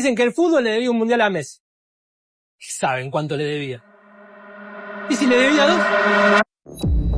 dicen que el fútbol le debía un mundial a Messi. ¿Saben cuánto le debía? ¿Y si le debía 2?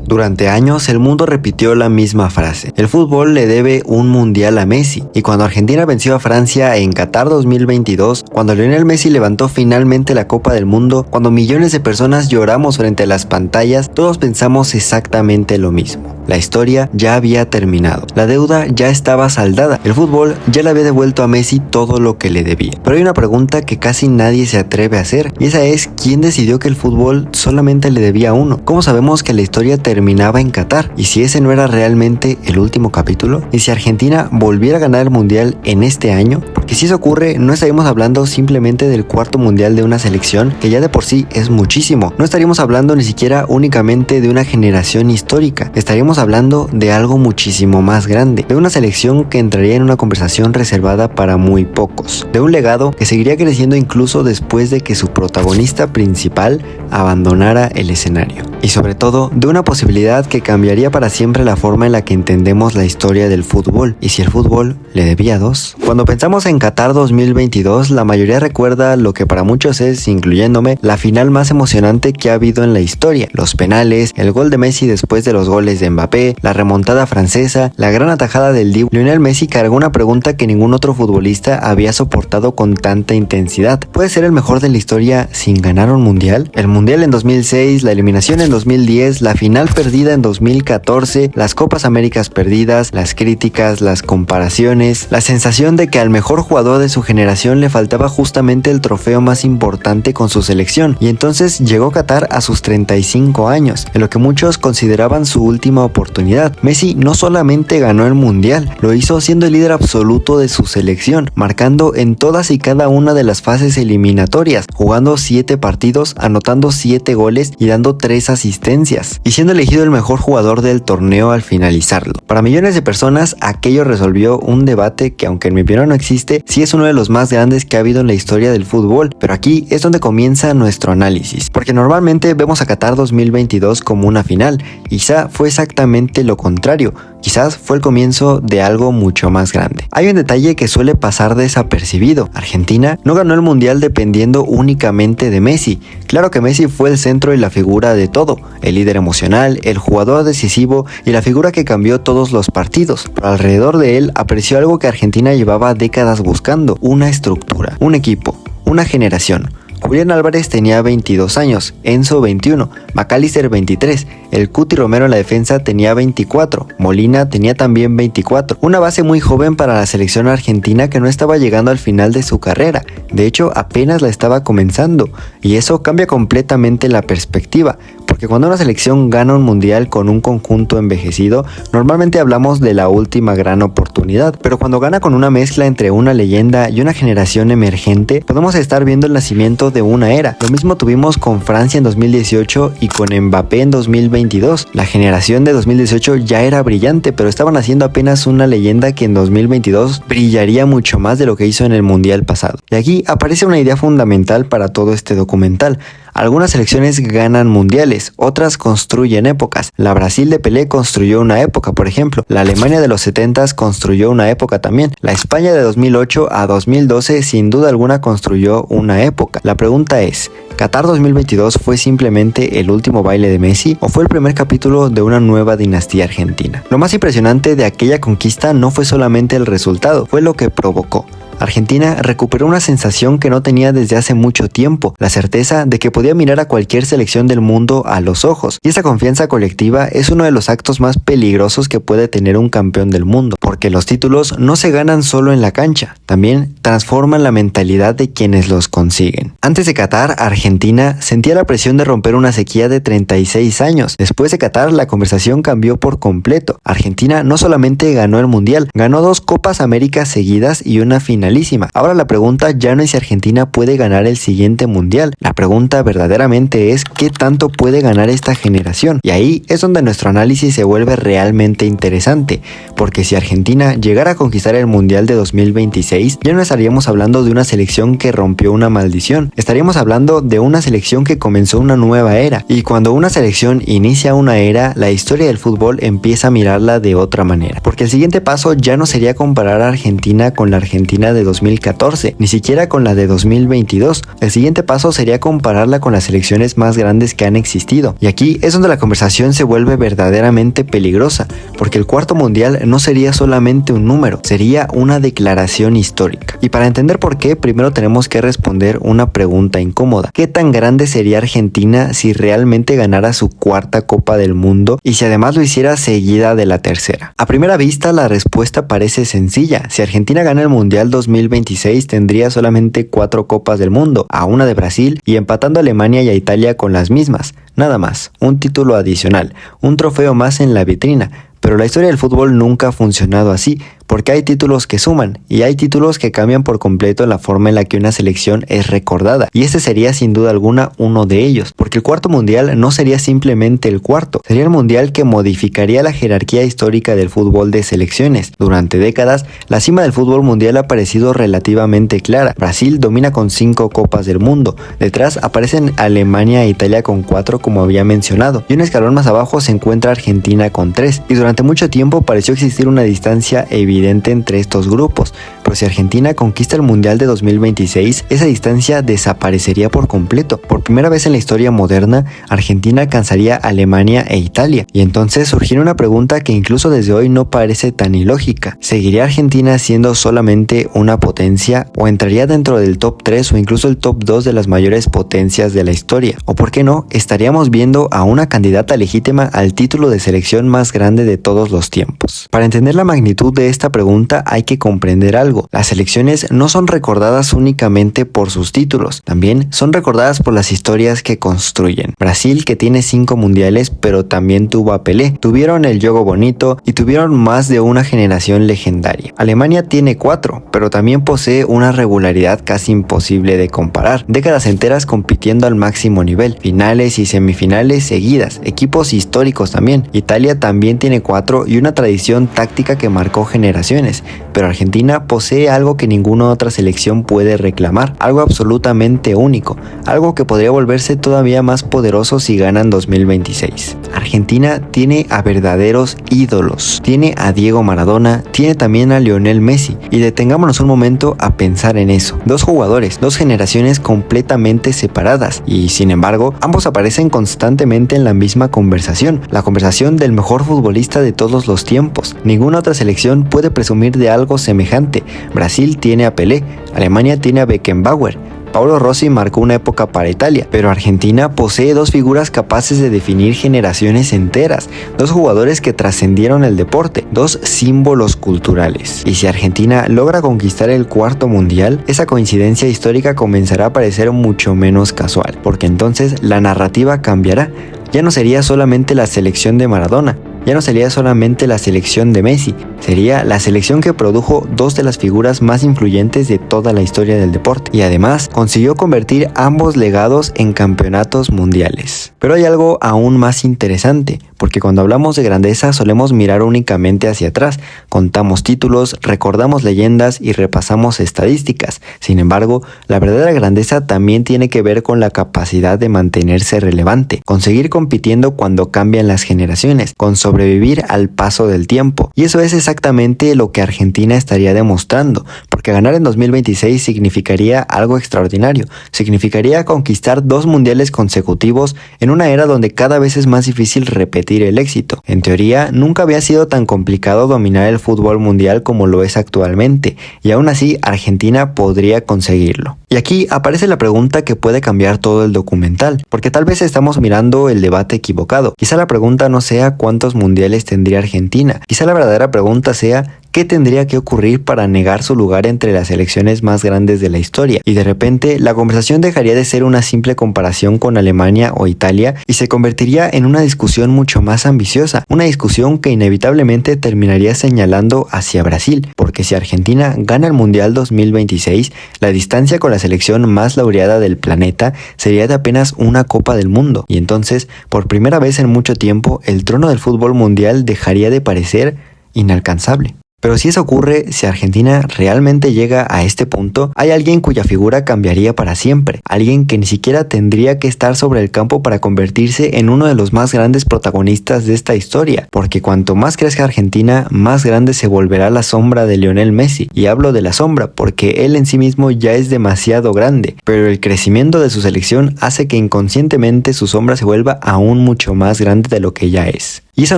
Durante años el mundo repitió la misma frase: el fútbol le debe un mundial a Messi. Y cuando Argentina venció a Francia en Qatar 2022, cuando Lionel Messi levantó finalmente la Copa del Mundo, cuando millones de personas lloramos frente a las pantallas, todos pensamos exactamente lo mismo. La historia ya había terminado, la deuda ya estaba saldada, el fútbol ya le había devuelto a Messi todo lo que le debía. Pero hay una pregunta que casi nadie se atreve a hacer, y esa es: ¿quién decidió que el fútbol solamente le debía a uno? ¿Cómo sabemos que la historia terminaba en Qatar? ¿Y si ese no era realmente el último capítulo? ¿Y si Argentina volviera a ganar el mundial en este año? Porque si eso ocurre, no estaríamos hablando simplemente del cuarto mundial de una selección, que ya de por sí es muchísimo. No estaríamos hablando ni siquiera únicamente de una generación histórica, estaríamos hablando de algo muchísimo más grande, de una selección que entraría en una conversación reservada para muy pocos, de un legado que seguiría creciendo incluso después de que su protagonista principal abandonara el escenario, y sobre todo de una posibilidad que cambiaría para siempre la forma en la que entendemos la historia del fútbol. ¿Y si el fútbol le debía 2? Cuando pensamos en Qatar 2022, la mayoría recuerda lo que para muchos es, incluyéndome, la final más emocionante que ha habido en la historia: los penales, el gol de Messi después de los goles de Mbappé, la remontada francesa, la gran atajada del Dibu. Lionel Messi cargó una pregunta que ningún otro futbolista había soportado con tanta intensidad: ¿puede ser el mejor de la historia sin ganar un mundial? El mundial en 2006, la eliminación en 2010, la final perdida en 2014, las Copas Américas perdidas, las críticas, las comparaciones, la sensación de que al mejor jugador de su generación le faltaba justamente el trofeo más importante con su selección. Y entonces llegó Qatar a sus 35 años, en lo que muchos consideraban su última oportunidad. Messi no solamente ganó el mundial, lo hizo siendo el líder absoluto de su selección, marcando en todas y cada una de las fases eliminatorias, jugando 7 partidos, anotando 7 goles y dando 3 asistencias, y siendo elegido el mejor jugador del torneo al finalizarlo. Para millones de personas, aquello resolvió un debate que, aunque en mi opinión no existe, sí es uno de los más grandes que ha habido en la historia del fútbol. Pero aquí es donde comienza nuestro análisis, porque normalmente vemos a Qatar 2022 como una final, y quizá fue exactamente lo contrario. Quizás fue el comienzo de algo mucho más grande. Hay un detalle que suele pasar desapercibido: Argentina no ganó el mundial dependiendo únicamente de Messi. Claro que Messi fue el centro y la figura de todo, el líder emocional, el jugador decisivo y la figura que cambió todos los partidos. Pero alrededor de él apareció algo que Argentina llevaba décadas buscando: una estructura, un equipo, una generación. Julián Álvarez tenía 22 años, Enzo 21, McAllister 23, el Cuti Romero en la defensa tenía 24, Molina tenía también 24, una base muy joven para la selección argentina que no estaba llegando al final de su carrera, de hecho apenas la estaba comenzando, y eso cambia completamente la perspectiva, porque cuando una selección gana un mundial con un conjunto envejecido, normalmente hablamos de la última gran oportunidad, pero cuando gana con una mezcla entre una leyenda y una generación emergente, podemos estar viendo el nacimiento de una era. Lo mismo tuvimos con Francia en 2018 y con Mbappé en 2022. La generación de 2018 ya era brillante, pero estaban haciendo apenas una leyenda que en 2022 brillaría mucho más de lo que hizo en el mundial pasado. Y aquí aparece una idea fundamental para todo este documental. Algunas selecciones ganan mundiales, otras construyen épocas. La Brasil de Pelé construyó una época, por ejemplo. La Alemania de los 70s construyó una época también. La España de 2008 a 2012 sin duda alguna construyó una época. La pregunta es: ¿Qatar 2022 fue simplemente el último baile de Messi o fue el primer capítulo de una nueva dinastía argentina? Lo más impresionante de aquella conquista no fue solamente el resultado, fue lo que provocó. Argentina recuperó una sensación que no tenía desde hace mucho tiempo, la certeza de que podía mirar a cualquier selección del mundo a los ojos, y esa confianza colectiva es uno de los actos más peligrosos que puede tener un campeón del mundo, porque los títulos no se ganan solo en la cancha, también transforman la mentalidad de quienes los consiguen. Antes de Qatar, Argentina sentía la presión de romper una sequía de 36 años. Después de Qatar, la conversación cambió por completo. Argentina no solamente ganó el mundial, ganó 2 Copas Américas seguidas y una final. Ahora la pregunta ya no es si Argentina puede ganar el siguiente mundial. La pregunta verdaderamente es ¿qué tanto puede ganar esta generación? Y ahí es donde nuestro análisis se vuelve realmente interesante, porque si Argentina llegara a conquistar el mundial de 2026, ya no estaríamos hablando de una selección que rompió una maldición, estaríamos hablando de una selección que comenzó una nueva era. Y cuando una selección inicia una era, la historia del fútbol empieza a mirarla de otra manera, porque el siguiente paso ya no sería comparar a Argentina con la Argentina de 2014, ni siquiera con la de 2022. El siguiente paso sería compararla con las selecciones más grandes que han existido. Y aquí es donde la conversación se vuelve verdaderamente peligrosa, porque el cuarto mundial no sería solamente un número, sería una declaración histórica. Y para entender por qué, primero tenemos que responder una pregunta incómoda. ¿Qué tan grande sería Argentina si realmente ganara su cuarta Copa del Mundo y si además lo hiciera seguida de la tercera? A primera vista la respuesta parece sencilla. Si Argentina gana el Mundial 2026 tendría solamente 4 Copas del Mundo, a una de Brasil y empatando a Alemania y a Italia con las mismas. Nada más, un título adicional, un trofeo más en la vitrina. Pero la historia del fútbol nunca ha funcionado así, porque hay títulos que suman y hay títulos que cambian por completo la forma en la que una selección es recordada, y este sería sin duda alguna uno de ellos, porque el cuarto mundial no sería simplemente el cuarto, sería el mundial que modificaría la jerarquía histórica del fútbol de selecciones. Durante décadas, la cima del fútbol mundial ha parecido relativamente clara. Brasil domina con 5 copas del mundo, detrás aparecen Alemania e Italia con 4 como había mencionado, y un escalón más abajo se encuentra Argentina con 3, y durante mucho tiempo pareció existir una distancia evidente entre estos grupos, pero si Argentina conquista el Mundial de 2026, esa distancia desaparecería por completo. Por primera vez en la historia moderna, Argentina alcanzaría a Alemania e Italia, y entonces surgiría una pregunta que incluso desde hoy no parece tan ilógica. ¿Seguiría Argentina siendo solamente una potencia o entraría dentro del top 3 o incluso el top 2 de las mayores potencias de la historia? ¿O por qué no, estaríamos viendo a una candidata legítima al título de selección más grande de todos los tiempos? Para entender la magnitud de esta pregunta hay que comprender algo. Las selecciones no son recordadas únicamente por sus títulos, también son recordadas por las historias que construyen. Brasil, que tiene 5 mundiales, pero también tuvo a Pelé, tuvieron el juego bonito y tuvieron más de una generación legendaria. Alemania tiene 4, pero también posee una regularidad casi imposible de comparar, décadas enteras compitiendo al máximo nivel, finales y semifinales seguidas, equipos históricos también. Italia también tiene 4 y una tradición táctica que marcó generaciones, pero Argentina posee algo que ninguna otra selección puede reclamar, algo absolutamente único, algo que podría volverse todavía más poderoso si ganan 2026. Argentina tiene a verdaderos ídolos, tiene a Diego Maradona, tiene también a Lionel Messi, y detengámonos un momento a pensar en eso. 2 jugadores, 2 generaciones completamente separadas, y sin embargo, ambos aparecen constantemente en la misma conversación, la conversación del mejor futbolista de todos los tiempos. Ninguna otra selección puede presumir de algo semejante. Brasil tiene a Pelé, Alemania tiene a Beckenbauer, Paolo Rossi marcó una época para Italia, pero Argentina posee 2 figuras capaces de definir generaciones enteras, 2 jugadores que trascendieron el deporte, 2 símbolos culturales. Y si Argentina logra conquistar el cuarto mundial, esa coincidencia histórica comenzará a parecer mucho menos casual, porque entonces la narrativa cambiará. Ya no sería solamente la selección de Maradona, ya no sería solamente la selección de Messi, sería la selección que produjo 2 de las figuras más influyentes de toda la historia del deporte, y además consiguió convertir ambos legados en campeonatos mundiales. Pero hay algo aún más interesante, porque cuando hablamos de grandeza solemos mirar únicamente hacia atrás, contamos títulos, recordamos leyendas y repasamos estadísticas. Sin embargo, la verdadera grandeza también tiene que ver con la capacidad de mantenerse relevante, con seguir compitiendo cuando cambian las generaciones, con sobrevivir al paso del tiempo. Y eso es exactamente lo que Argentina estaría demostrando, porque ganar en 2026 significaría algo extraordinario, significaría conquistar 2 mundiales consecutivos en una era donde cada vez es más difícil repetir el éxito. En teoría, nunca había sido tan complicado dominar el fútbol mundial como lo es actualmente, y aún así Argentina podría conseguirlo. Y aquí aparece la pregunta que puede cambiar todo el documental, porque tal vez estamos mirando el debate equivocado. Quizá la pregunta no sea cuántos mundiales tendría Argentina, quizá la verdadera pregunta sea ¿qué tendría que ocurrir para negar su lugar entre las selecciones más grandes de la historia? Y de repente, la conversación dejaría de ser una simple comparación con Alemania o Italia y se convertiría en una discusión mucho más ambiciosa, una discusión que inevitablemente terminaría señalando hacia Brasil, porque si Argentina gana el Mundial 2026, la distancia con la selección más laureada del planeta sería de apenas una Copa del Mundo, y entonces, por primera vez en mucho tiempo, el trono del fútbol mundial dejaría de parecer inalcanzable. Pero si eso ocurre, si Argentina realmente llega a este punto, hay alguien cuya figura cambiaría para siempre, alguien que ni siquiera tendría que estar sobre el campo para convertirse en uno de los más grandes protagonistas de esta historia, porque cuanto más crezca Argentina, más grande se volverá la sombra de Lionel Messi, y hablo de la sombra porque él en sí mismo ya es demasiado grande, pero el crecimiento de su selección hace que inconscientemente su sombra se vuelva aún mucho más grande de lo que ya es. Y eso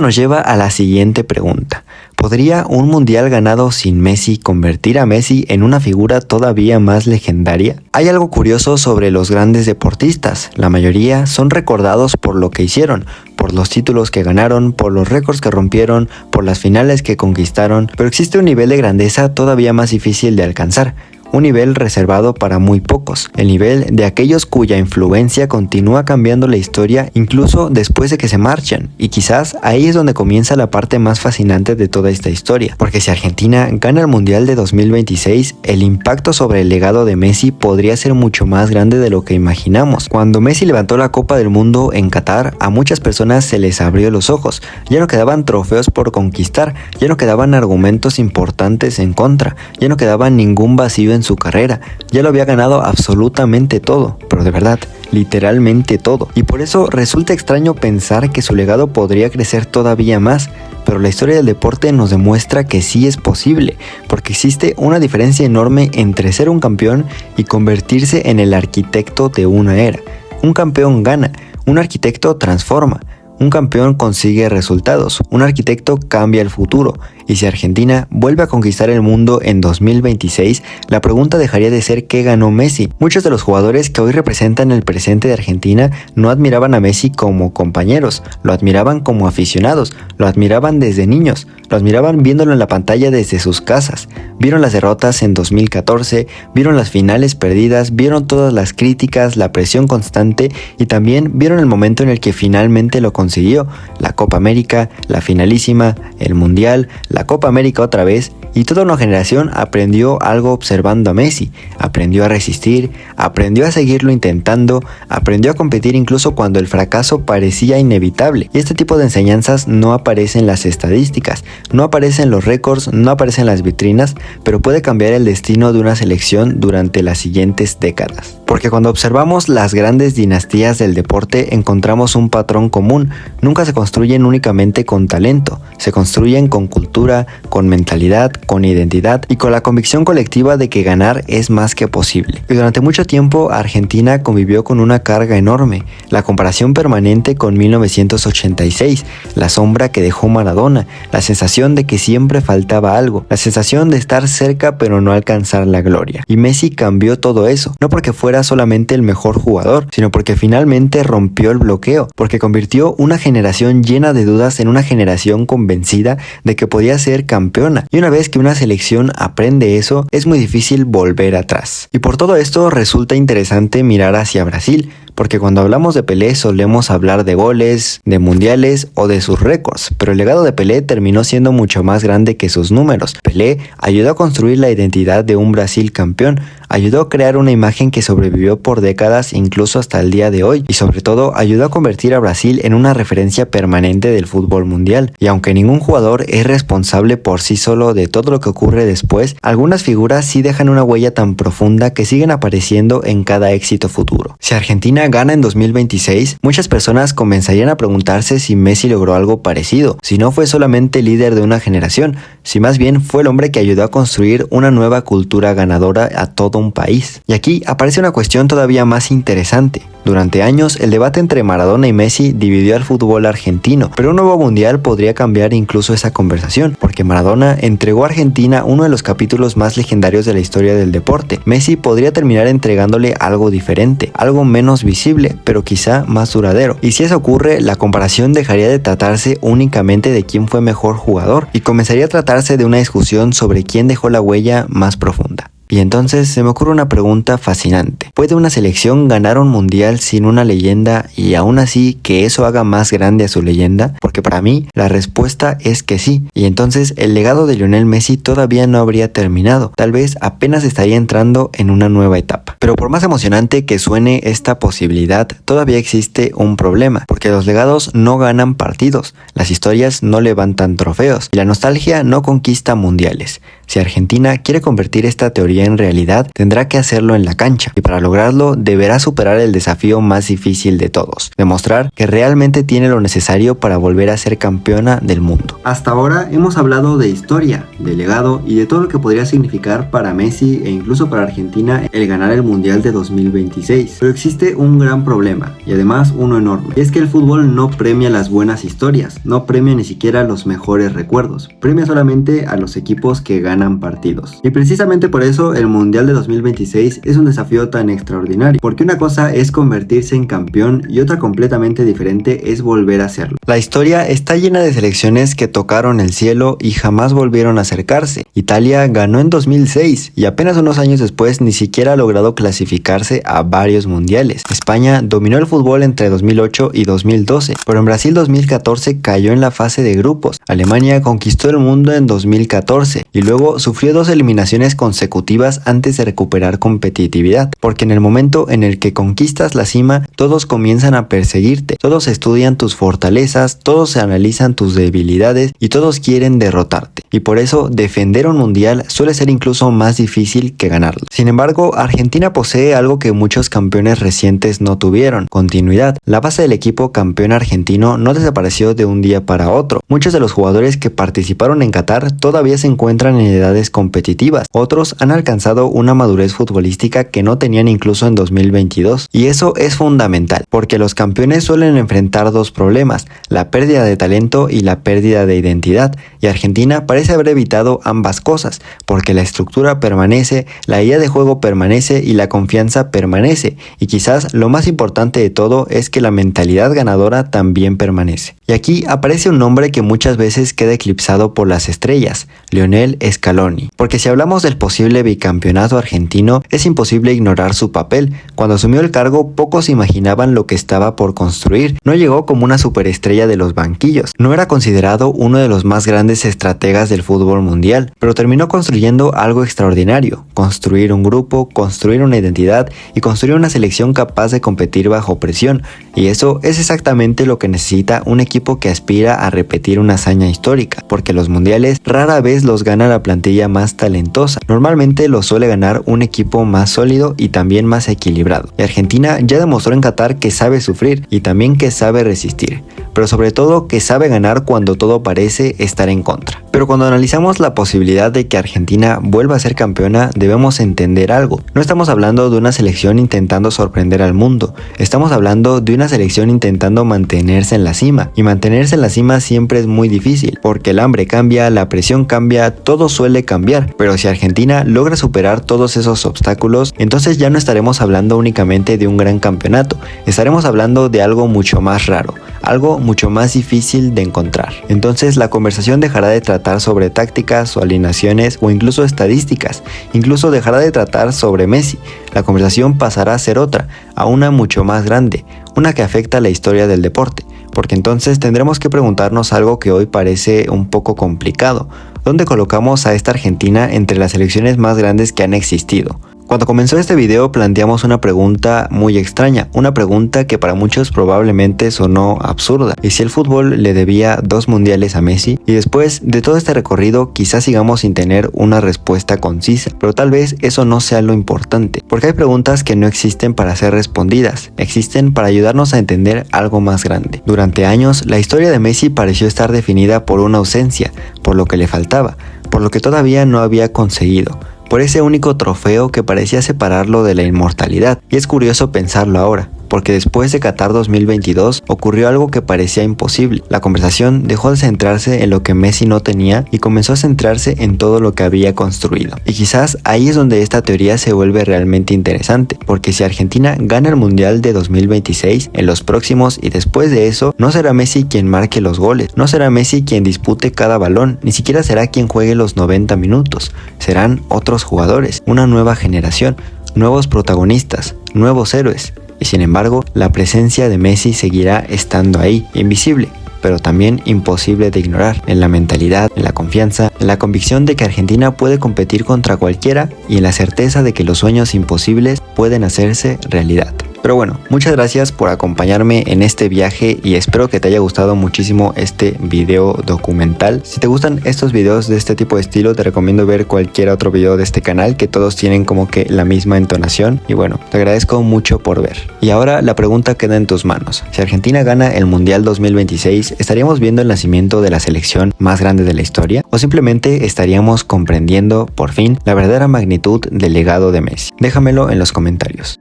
nos lleva a la siguiente pregunta. ¿Podría un mundial ganado sin Messi convertir a Messi en una figura todavía más legendaria? Hay algo curioso sobre los grandes deportistas. La mayoría son recordados por lo que hicieron, por los títulos que ganaron, por los récords que rompieron, por las finales que conquistaron, pero existe un nivel de grandeza todavía más difícil de alcanzar. Un nivel reservado para muy pocos, el nivel de aquellos cuya influencia continúa cambiando la historia incluso después de que se marchan, y quizás ahí es donde comienza la parte más fascinante de toda esta historia, porque si Argentina gana el Mundial de 2026, el impacto sobre el legado de Messi podría ser mucho más grande de lo que imaginamos. Cuando Messi levantó la Copa del Mundo en Qatar, a muchas personas se les abrió los ojos, ya no quedaban trofeos por conquistar, ya no quedaban argumentos importantes en contra, ya no quedaba ningún vacío en su carrera, ya lo había ganado absolutamente todo, pero de verdad, literalmente todo, y por eso resulta extraño pensar que su legado podría crecer todavía más, pero la historia del deporte nos demuestra que sí es posible, porque existe una diferencia enorme entre ser un campeón y convertirse en el arquitecto de una era. Un campeón gana, un arquitecto transforma. Un campeón consigue resultados, un arquitecto cambia el futuro, y si Argentina vuelve a conquistar el mundo en 2026, la pregunta dejaría de ser ¿qué ganó Messi? Muchos de los jugadores que hoy representan el presente de Argentina no admiraban a Messi como compañeros, lo admiraban como aficionados, lo admiraban desde niños, lo admiraban viéndolo en la pantalla desde sus casas, vieron las derrotas en 2014, vieron las finales perdidas, vieron todas las críticas, la presión constante y también vieron el momento en el que finalmente lo consiguió, la Copa América, la finalísima, el Mundial, la Copa América otra vez, y toda una generación aprendió algo observando a Messi, aprendió a resistir, aprendió a seguirlo intentando, aprendió a competir incluso cuando el fracaso parecía inevitable, y este tipo de enseñanzas no aparecen en las estadísticas, no aparecen en los récords, no aparecen en las vitrinas, pero puede cambiar el destino de una selección durante las siguientes décadas. Porque cuando observamos las grandes dinastías del deporte encontramos un patrón común, nunca se construyen únicamente con talento, se construyen con cultura, con mentalidad, con identidad y con la convicción colectiva de que ganar es más que posible. Y durante mucho tiempo Argentina convivió con una carga enorme, la comparación permanente con 1986, la sombra que dejó Maradona, la sensación de que siempre faltaba algo, la sensación de estar cerca pero no alcanzar la gloria. Y Messi cambió todo eso, no porque fuera solamente el mejor jugador, sino porque finalmente rompió el bloqueo, porque convirtió una generación llena de dudas en una generación convencida de que podía ser campeona. Y una vez que una selección aprende eso, es muy difícil volver atrás. Y por todo esto resulta interesante mirar hacia Brasil, porque cuando hablamos de Pelé solemos hablar de goles, de mundiales o de sus récords, pero el legado de Pelé terminó siendo mucho más grande que sus números. Pelé ayudó a construir la identidad de un Brasil campeón, ayudó a crear una imagen que sobrevivió por décadas incluso hasta el día de hoy, y sobre todo ayudó a convertir a Brasil en una referencia permanente del fútbol mundial. Y aunque ningún jugador es responsable por sí solo de todo lo que ocurre después, algunas figuras sí dejan una huella tan profunda que siguen apareciendo en cada éxito futuro. Si Argentina gana en 2026, muchas personas comenzarían a preguntarse si Messi logró algo parecido, si no fue solamente líder de una generación, si más bien fue el hombre que ayudó a construir una nueva cultura ganadora a todo un país. Y aquí aparece una cuestión todavía más interesante. Durante años, el debate entre Maradona y Messi dividió al fútbol argentino, pero un nuevo mundial podría cambiar incluso esa conversación, porque Maradona entregó a Argentina uno de los capítulos más legendarios de la historia del deporte. Messi podría terminar entregándole algo diferente, algo menos visible, pero quizá más duradero. Y si eso ocurre, la comparación dejaría de tratarse únicamente de quién fue mejor jugador y comenzaría a tratarse de una discusión sobre quién dejó la huella más profunda. Y entonces se me ocurre una pregunta fascinante. ¿Puede una selección ganar un mundial sin una leyenda y aún así que eso haga más grande a su leyenda? Porque para mí la respuesta es que sí. Y entonces el legado de Lionel Messi todavía no habría terminado. Tal vez apenas estaría entrando en una nueva etapa. Pero por más emocionante que suene esta posibilidad, todavía existe un problema, porque los legados no ganan partidos, las historias no levantan trofeos y la nostalgia no conquista mundiales. Si Argentina quiere convertir esta teoría en realidad, tendrá que hacerlo en la cancha, y para lograrlo deberá superar el desafío más difícil de todos, demostrar que realmente tiene lo necesario para volver a ser campeona del mundo. Hasta ahora hemos hablado de historia, de legado y de todo lo que podría significar para Messi e incluso para Argentina el ganar el Mundial de 2026. Pero existe un gran problema, y además uno enorme, y es que el fútbol no premia las buenas historias, no premia ni siquiera los mejores recuerdos, premia solamente a los equipos que ganan partidos. Y precisamente por eso el Mundial de 2026 es un desafío tan extraordinario, porque una cosa es convertirse en campeón y otra completamente diferente es volver a hacerlo. La historia está llena de selecciones que tocaron el cielo y jamás volvieron a acercarse. Italia ganó en 2006 y apenas unos años después ni siquiera ha logrado clasificarse a varios mundiales. España dominó el fútbol entre 2008 y 2012, pero en Brasil 2014 cayó en la fase de grupos. Alemania conquistó el mundo en 2014 y luego sufrió 2 eliminaciones consecutivas antes de recuperar competitividad, porque en el momento en el que conquistas la cima, todos comienzan a perseguirte, todos estudian tus fortalezas, todos se analizan tus debilidades y todos quieren derrotarte. Y por eso defender un mundial suele ser incluso más difícil que ganarlo. Sin embargo, Argentina posee algo que muchos campeones recientes no tuvieron: continuidad. La base del equipo campeón argentino no desapareció de un día para otro. Muchos de los jugadores que participaron en Qatar todavía se encuentran en edades competitivas. Otros han alcanzado una madurez futbolística que no tenían incluso en 2022. Y eso es fundamental, porque los campeones suelen enfrentar 2 problemas: la pérdida de talento y la pérdida de identidad. Y Argentina parece haber evitado ambas cosas, porque la estructura permanece, la idea de juego permanece y la confianza permanece. Y quizás lo más importante de todo es que la mentalidad ganadora también permanece. Y aquí aparece un nombre que muchas veces queda eclipsado por las estrellas: Lionel Scaloni. Porque si hablamos del posible bicampeonato argentino, es imposible ignorar su papel. Cuando asumió el cargo, pocos imaginaban lo que estaba por construir. No llegó como una superestrella de los banquillos, no era considerado uno de los más grandes estrategas del fútbol mundial, pero terminó construyendo algo extraordinario: construir un grupo, construir una identidad y construir una selección capaz de competir bajo presión. Y eso es exactamente lo que necesita un equipo que aspira a repetir una hazaña histórica, porque los mundiales rara vez los gana la plantilla más talentosa. Normalmente lo suele ganar un equipo más sólido y también más equilibrado. Y Argentina ya demostró en Qatar que sabe sufrir y también que sabe resistir, pero sobre todo que sabe ganar cuando todo parece estar en contra. Pero cuando analizamos la posibilidad de que Argentina vuelva a ser campeona, debemos entender algo. No estamos hablando de una selección intentando sorprender al mundo, estamos hablando de una selección intentando mantenerse en la cima, y mantenerse en la cima siempre es muy difícil, porque el hambre cambia, la presión cambia, todo suele cambiar. Pero si Argentina logra superar todos esos obstáculos, entonces ya no estaremos hablando únicamente de un gran campeonato, estaremos hablando de algo mucho más raro, algo mucho más difícil de encontrar. Entonces la conversación dejará de tratar sobre tácticas o alineaciones o incluso estadísticas, incluso dejará de tratar sobre Messi. La conversación pasará a ser otra, a una mucho más grande, una que afecta a la historia del deporte, porque entonces tendremos que preguntarnos algo que hoy parece un poco complicado: ¿dónde colocamos a esta Argentina entre las selecciones más grandes que han existido? Cuando comenzó este video planteamos una pregunta muy extraña, una pregunta que para muchos probablemente sonó absurda: ¿y si el fútbol le debía 2 mundiales a Messi? Y después de todo este recorrido quizás sigamos sin tener una respuesta concisa, pero tal vez eso no sea lo importante, porque hay preguntas que no existen para ser respondidas, existen para ayudarnos a entender algo más grande. Durante años la historia de Messi pareció estar definida por una ausencia, por lo que le faltaba, por lo que todavía no había conseguido, por ese único trofeo que parecía separarlo de la inmortalidad. Y es curioso pensarlo ahora, porque después de Qatar 2022 ocurrió algo que parecía imposible. La conversación dejó de centrarse en lo que Messi no tenía y comenzó a centrarse en todo lo que había construido. Y quizás ahí es donde esta teoría se vuelve realmente interesante, porque si Argentina gana el Mundial de 2026, en los próximos y después de eso, no será Messi quien marque los goles, no será Messi quien dispute cada balón, ni siquiera será quien juegue los 90 minutos, serán otros jugadores, una nueva generación, nuevos protagonistas, nuevos héroes. Y sin embargo, la presencia de Messi seguirá estando ahí, invisible, pero también imposible de ignorar, en la mentalidad, en la confianza, en la convicción de que Argentina puede competir contra cualquiera y en la certeza de que los sueños imposibles pueden hacerse realidad. Pero bueno, muchas gracias por acompañarme en este viaje y espero que te haya gustado muchísimo este video documental. Si te gustan estos videos de este tipo de estilo, te recomiendo ver cualquier otro video de este canal, que todos tienen como que la misma entonación. Y bueno, te agradezco mucho por ver. Y ahora la pregunta queda en tus manos. Si Argentina gana el Mundial 2026, ¿estaríamos viendo el nacimiento de la selección más grande de la historia? ¿O simplemente estaríamos comprendiendo por fin la verdadera magnitud del legado de Messi? Déjamelo en los comentarios.